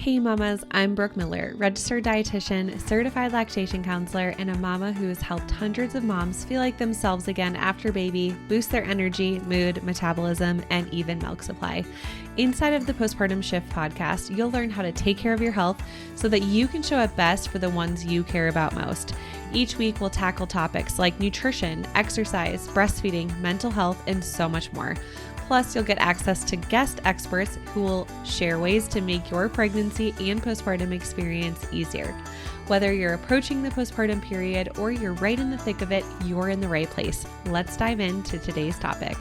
Hey mamas, I'm Brooke Miller, registered dietitian, certified lactation counselor, and a mama who has helped hundreds of moms feel like themselves again after baby, boost their energy, mood, metabolism, and even milk supply. Inside of the Postpartum Shift podcast, you'll learn how to take care of your health so that you can show up best for the ones you care about most. Each week, we'll tackle topics like nutrition, exercise, breastfeeding, mental health, and so much more. Plus, you'll get access to guest experts who will share ways to make your pregnancy and postpartum experience easier. Whether you're approaching the postpartum period or you're right in the thick of it, you're in the right place. Let's dive into today's topic.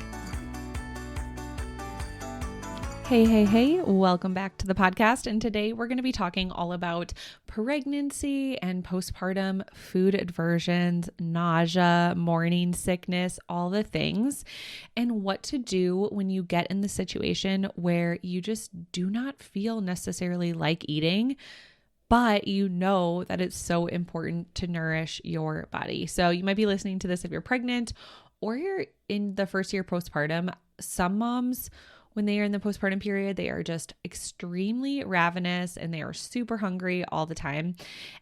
Hey, welcome back to the podcast. And today we're going to be talking all about pregnancy and postpartum food aversions, nausea, morning sickness, all the things, and what to do when you get in the situation where you just do not feel necessarily like eating, but you know that it's so important to nourish your body. So you might be listening to this if you're pregnant or you're in the first year postpartum. Some moms, when they are in the postpartum period, they are just extremely ravenous and they are super hungry all the time.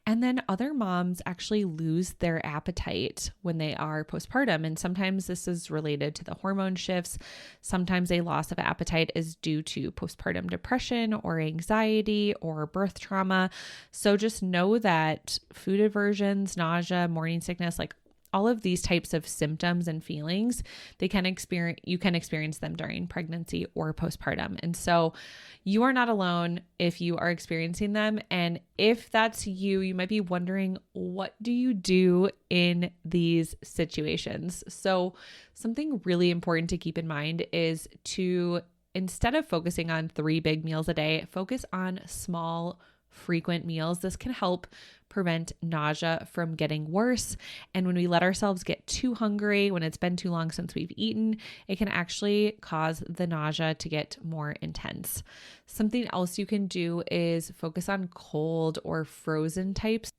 And then other moms actually lose their appetite when they are postpartum. And sometimes this is related to the hormone shifts. Sometimes a loss of appetite is due to postpartum depression or anxiety or birth trauma. So just know that food aversions, nausea, morning sickness, like all of these types of symptoms and feelings, you can experience them during pregnancy or postpartum. And so you are not alone if you are experiencing them. And if that's you, you might be wondering, what do you do in these situations? So something really important to keep in mind is to, instead of focusing on 3 big meals a day, focus on small, frequent meals. This can help prevent nausea from getting worse. And when we let ourselves get too hungry, when it's been too long since we've eaten, it can actually cause the nausea to get more intense. Something else you can do is focus on cold or frozen types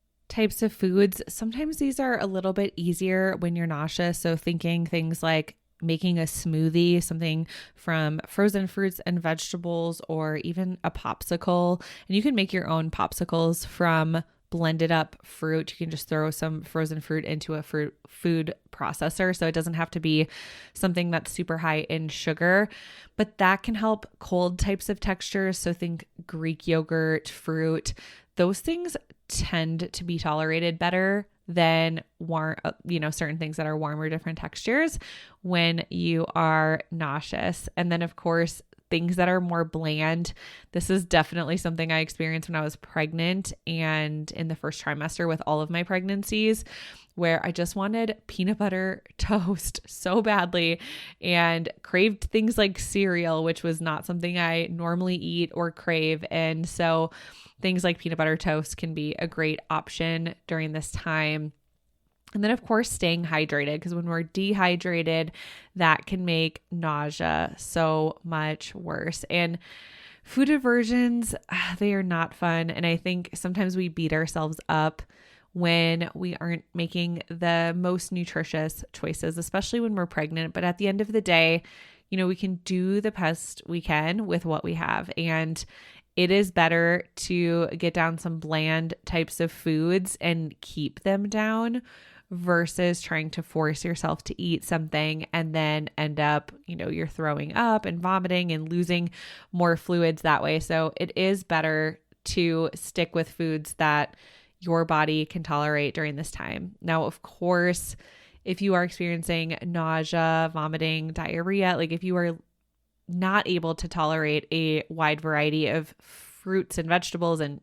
of foods. Sometimes these are a little bit easier when you're nauseous. So thinking things like making a smoothie, something from frozen fruits and vegetables, or even a popsicle. And you can make your own popsicles from blended up fruit. You can just throw some frozen fruit into a food processor. So it doesn't have to be something that's super high in sugar, but that can help cold types of textures. So think Greek yogurt, fruit. Those things tend to be tolerated better than certain things that are warmer, different textures when you are nauseous. And then of course, things that are more bland. This is definitely something I experienced when I was pregnant and in the first trimester with all of my pregnancies, where I just wanted peanut butter toast so badly and craved things like cereal, which was not something I normally eat or crave. And so things like peanut butter toast can be a great option during this time. And then, of course, staying hydrated, because when we're dehydrated, that can make nausea so much worse. And food aversions, they are not fun. And I think sometimes we beat ourselves up when we aren't making the most nutritious choices, especially when we're pregnant. But at the end of the day, we can do the best we can with what we have. And it is better to get down some bland types of foods and keep them down versus trying to force yourself to eat something and then end up, you're throwing up and vomiting and losing more fluids that way. So it is better to stick with foods that your body can tolerate during this time. Now, of course, if you are experiencing nausea, vomiting, diarrhea, like if you are not able to tolerate a wide variety of fruits and vegetables and,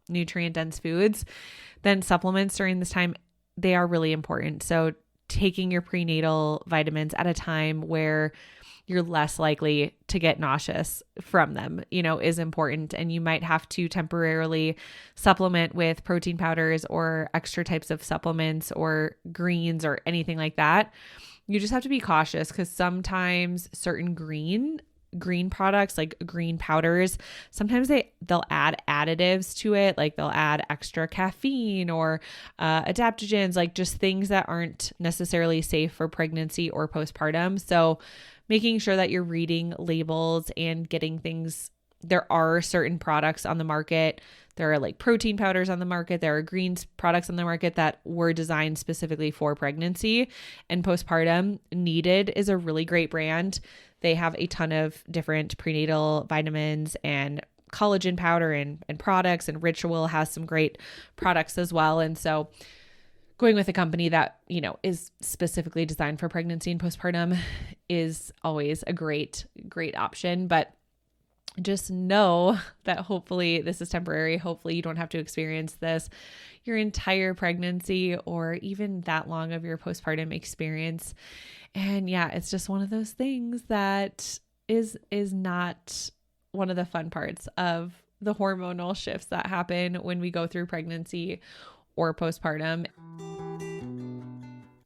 nutrient dense foods, then supplements during this time, they are really important. So taking your prenatal vitamins at a time where you're less likely to get nauseous from them, is important. And you might have to temporarily supplement with protein powders or extra types of supplements or greens or anything like that. You just have to be cautious because sometimes certain green products like green powders, sometimes they'll add additives to it, like they'll add extra caffeine or adaptogens, like just things that aren't necessarily safe for pregnancy or postpartum. So making sure that you're reading labels and getting things there are certain products on the market. There are like protein powders on the market. There are greens products on the market that were designed specifically for pregnancy and postpartum. Needed is a really great brand. They have a ton of different prenatal vitamins and collagen powder and products, and Ritual has some great products as well. And so going with a company that, is specifically designed for pregnancy and postpartum is always a great option. But just know that hopefully this is temporary. Hopefully you don't have to experience this your entire pregnancy or even that long of your postpartum experience. And yeah, it's just one of those things that is not one of the fun parts of the hormonal shifts that happen when we go through pregnancy or postpartum.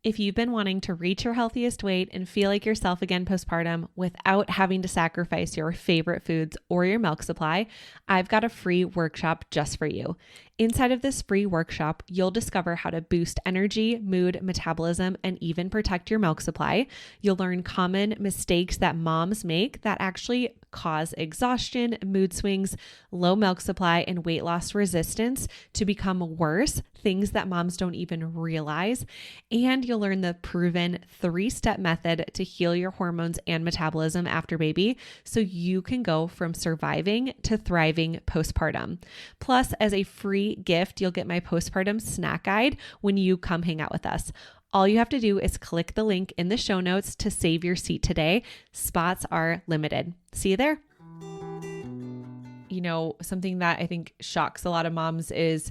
If you've been wanting to reach your healthiest weight and feel like yourself again postpartum without having to sacrifice your favorite foods or your milk supply, I've got a free workshop just for you. Inside of this free workshop, you'll discover how to boost energy, mood, metabolism, and even protect your milk supply. You'll learn common mistakes that moms make that actually cause exhaustion, mood swings, low milk supply, and weight loss resistance to become worse, things that moms don't even realize. And you'll learn the proven 3-step method to heal your hormones and metabolism after baby so you can go from surviving to thriving postpartum. Plus, as a free gift, you'll get my postpartum snack guide when you come hang out with us. All you have to do is click the link in the show notes to save your seat today. Spots are limited. See you there. Something that I think shocks a lot of moms is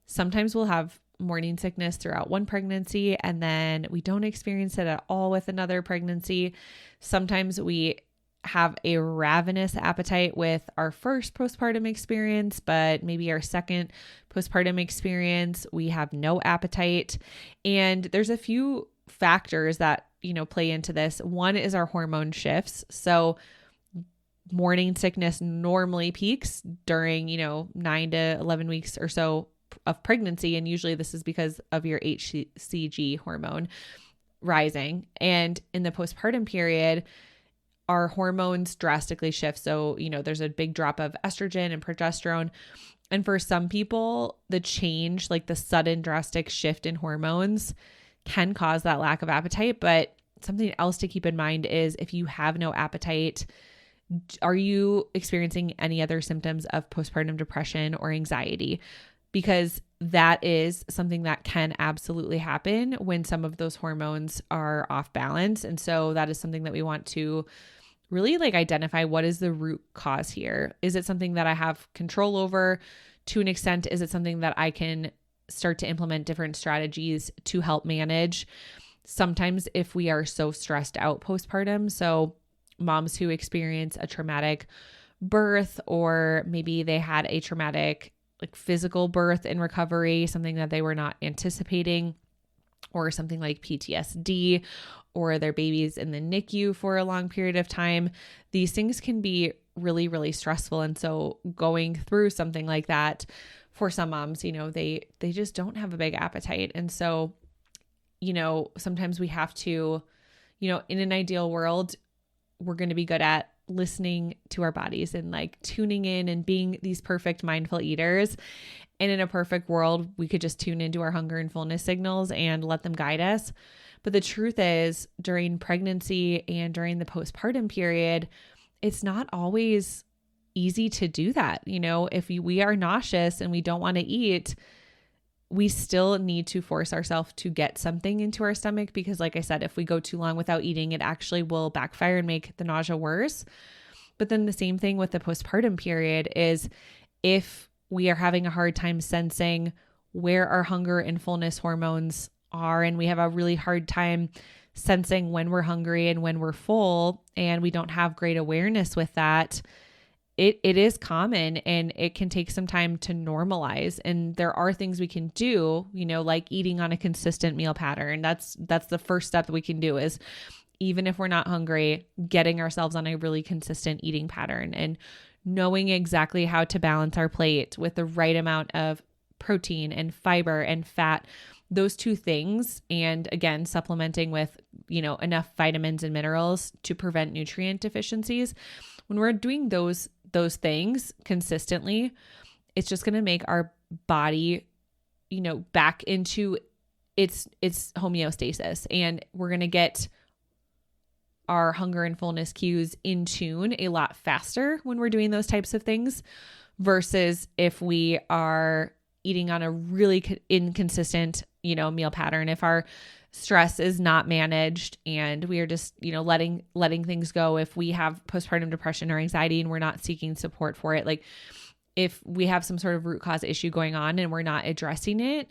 sometimes we'll have morning sickness throughout one pregnancy and then we don't experience it at all with another pregnancy. Sometimes we have a ravenous appetite with our first postpartum experience, but maybe our second postpartum experience, we have no appetite. And there's a few factors that, play into this. One is our hormone shifts. So morning sickness normally peaks during, 9 to 11 weeks or so of pregnancy. And usually this is because of your HCG hormone rising. And in the postpartum period, our hormones drastically shift. So, there's a big drop of estrogen and progesterone. And for some people, the change, like the sudden drastic shift in hormones, can cause that lack of appetite. But something else to keep in mind is if you have no appetite, are you experiencing any other symptoms of postpartum depression or anxiety? Because that is something that can absolutely happen when some of those hormones are off balance. And so that is something that we want to really identify. What is the root cause here? Is it something that I have control over to an extent? Is it something that I can start to implement different strategies to help manage? Sometimes if we are so stressed out postpartum, so moms who experience a traumatic birth, or maybe they had a traumatic physical birth in recovery, something that they were not anticipating, or something like PTSD, or their babies in the NICU for a long period of time. These things can be really, really stressful. And so going through something like that for some moms, they just don't have a big appetite. And so, sometimes we have to, in an ideal world, we're going to be good at listening to our bodies and tuning in and being these perfect mindful eaters. And in a perfect world, we could just tune into our hunger and fullness signals and let them guide us. But the truth is, during pregnancy and during the postpartum period, it's not always easy to do that. If we are nauseous and we don't want to eat, we still need to force ourselves to get something into our stomach, because like I said, if we go too long without eating, it actually will backfire and make the nausea worse. But then the same thing with the postpartum period is if we are having a hard time sensing where our hunger and fullness hormones are, and we have a really hard time sensing when we're hungry and when we're full, and we don't have great awareness with that, it is common and it can take some time to normalize. And there are things we can do, like eating on a consistent meal pattern. That's the first step that we can do, is even if we're not hungry, getting ourselves on a really consistent eating pattern and knowing exactly how to balance our plate with the right amount of protein and fiber and fat, those two things. And again, supplementing with, enough vitamins and minerals to prevent nutrient deficiencies. when we're doing those things consistently, it's just going to make our body, back into its homeostasis, and we're going to get our hunger and fullness cues in tune a lot faster when we're doing those types of things versus if we are eating on a really inconsistent, meal pattern. If our stress is not managed and we are just, letting things go, if we have postpartum depression or anxiety and we're not seeking support for it, like if we have some sort of root cause issue going on and we're not addressing it,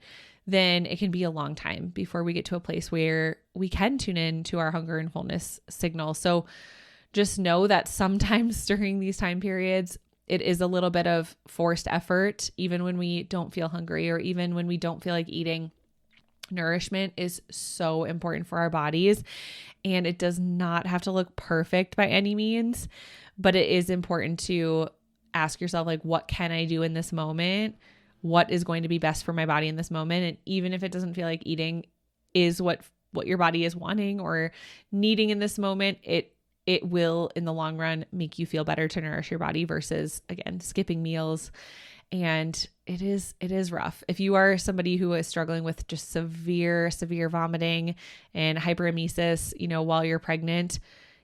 then it can be a long time before we get to a place where we can tune in to our hunger and fullness signal. So just know that sometimes during these time periods, it is a little bit of forced effort, even when we don't feel hungry or even when we don't feel like eating. Nourishment is so important for our bodies, and it does not have to look perfect by any means, but it is important to ask yourself, like, what can I do in this moment? What is going to be best for my body in this moment? And even if it doesn't feel like eating is what your body is wanting or needing in this moment, it will in the long run make you feel better to nourish your body versus, again, skipping meals. And it is rough. If you are somebody who is struggling with just severe vomiting and hyperemesis, while you're pregnant,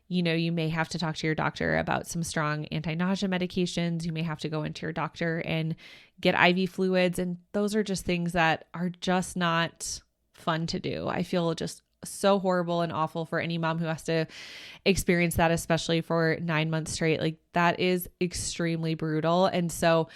you may have to talk to your doctor about some strong anti-nausea medications. You may have to go into your doctor and get IV fluids. And those are just things that are just not fun to do. I feel just so horrible and awful for any mom who has to experience that, especially for 9 months straight. Like, that is extremely brutal. And so,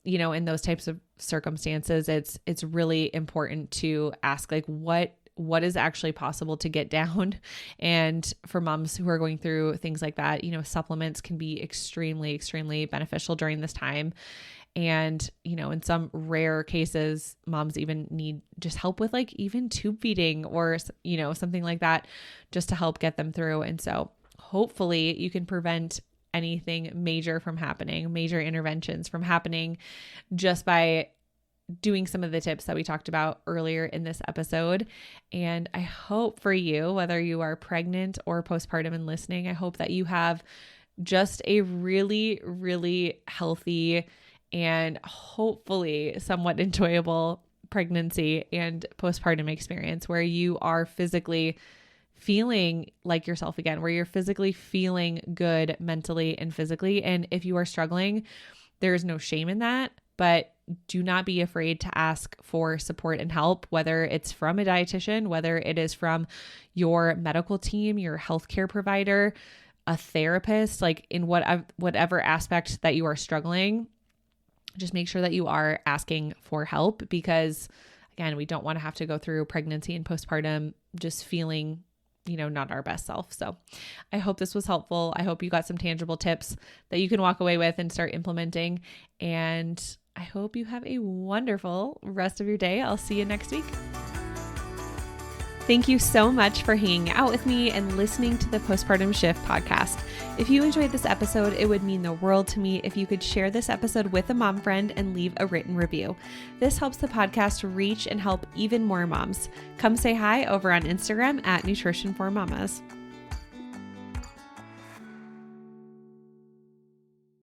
in those types of circumstances, it's really important to ask, like, what is actually possible to get down. And for moms who are going through things like that, supplements can be extremely, extremely beneficial during this time. And, in some rare cases, moms even need just help with like even tube feeding or, something like that, just to help get them through. And so hopefully you can prevent anything major from happening, major interventions from happening, just by doing some of the tips that we talked about earlier in this episode. And I hope for you, whether you are pregnant or postpartum and listening, I hope that you have just a really, really healthy and hopefully somewhat enjoyable pregnancy and postpartum experience where you are physically feeling like yourself again, where you're physically feeling good mentally and physically. And if you are struggling, there is no shame in that, but do not be afraid to ask for support and help, whether it's from a dietitian, whether it is from your medical team, your healthcare provider, a therapist, like in whatever aspect that you are struggling. Just make sure that you are asking for help because, again, we don't want to have to go through pregnancy and postpartum just feeling, not our best self. So I hope this was helpful. I hope you got some tangible tips that you can walk away with and start implementing. And I hope you have a wonderful rest of your day. I'll see you next week. Thank you so much for hanging out with me and listening to the Postpartum Shift podcast. If you enjoyed this episode, it would mean the world to me if you could share this episode with a mom friend and leave a written review. This helps the podcast reach and help even more moms. Come say hi over on Instagram at Nutrition for Mamas.